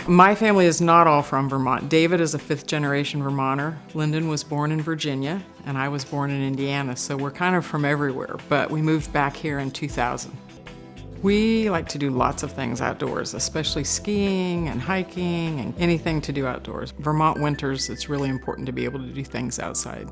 My family is not all from Vermont. David is a fifth-generation Vermonter. Lyndon was born in Virginia, and I was born in Indiana, so we're kind of from everywhere, but we moved back here in 2000. We like to do lots of things outdoors, especially skiing and hiking and anything to do outdoors. Vermont winters, it's really important to be able to do things outside.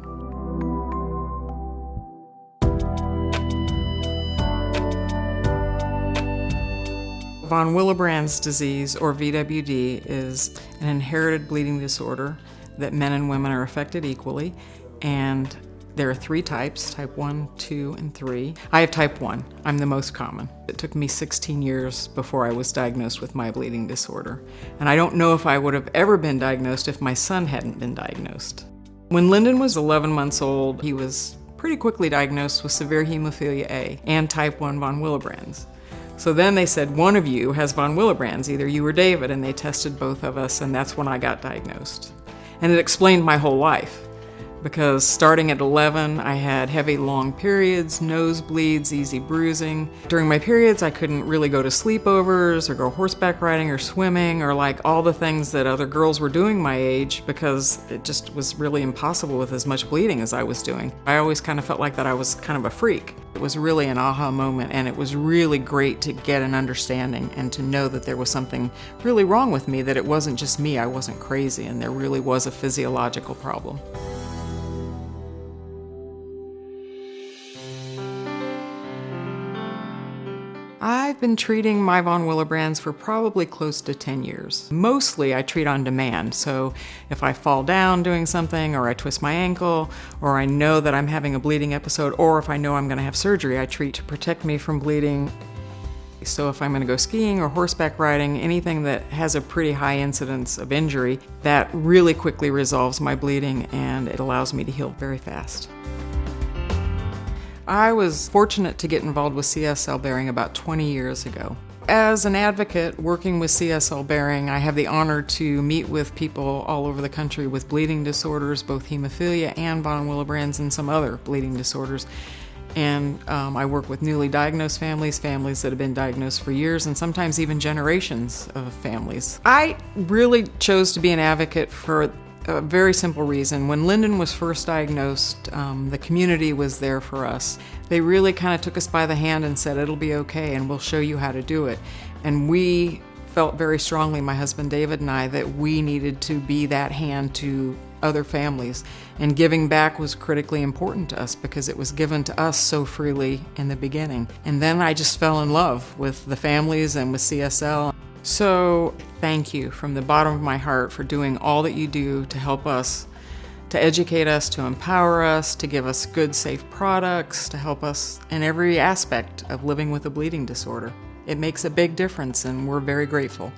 Von Willebrand disease, or VWD, is an inherited bleeding disorder that men and women are affected equally, and there are 3 types, type 1, 2, and 3. I have type 1. I'm the most common. It took me 16 years before I was diagnosed with my bleeding disorder, and I don't know if I would have ever been diagnosed if my son hadn't been diagnosed. When Lyndon was 11 months old, he was pretty quickly diagnosed with severe hemophilia A and type 1 von Willebrand's. So then they said, one of you has von Willebrand's, either you or David, and they tested both of us, and that's when I got diagnosed. And it explained my whole life, because starting at 11, I had heavy, long periods, nosebleeds, easy bruising. During my periods, I couldn't really go to sleepovers or go horseback riding or swimming or like all the things that other girls were doing my age, because it just was really impossible with as much bleeding as I was doing. I always kind of felt like that I was kind of a freak. It was really an aha moment, and it was really great to get an understanding and to know that there was something really wrong with me, that it wasn't just me, I wasn't crazy, and there really was a physiological problem. I've been treating my von Willebrand's for probably close to 10 years. Mostly I treat on demand, so if I fall down doing something, or I twist my ankle, or I know that I'm having a bleeding episode, or if I know I'm going to have surgery, I treat to protect me from bleeding. So if I'm going to go skiing or horseback riding, anything that has a pretty high incidence of injury, that really quickly resolves my bleeding, and it allows me to heal very fast. I was fortunate to get involved with CSL Behring about 20 years ago. As an advocate working with CSL Behring, I have the honor to meet with people all over the country with bleeding disorders, both hemophilia and von Willebrand's and some other bleeding disorders. And I work with newly diagnosed families, families that have been diagnosed for years, and sometimes even generations of families. I really chose to be an advocate for a very simple reason. When Lyndon was first diagnosed, the community was there for us. They really kind of took us by the hand and said, it'll be okay and we'll show you how to do it. And we felt very strongly, my husband David and I, that we needed to be that hand to other families. And giving back was critically important to us because it was given to us so freely in the beginning. And then I just fell in love with the families and with CSL. So thank you from the bottom of my heart for doing all that you do to help us, to educate us, to empower us, to give us good, safe products, to help us in every aspect of living with a bleeding disorder. It makes a big difference, and we're very grateful.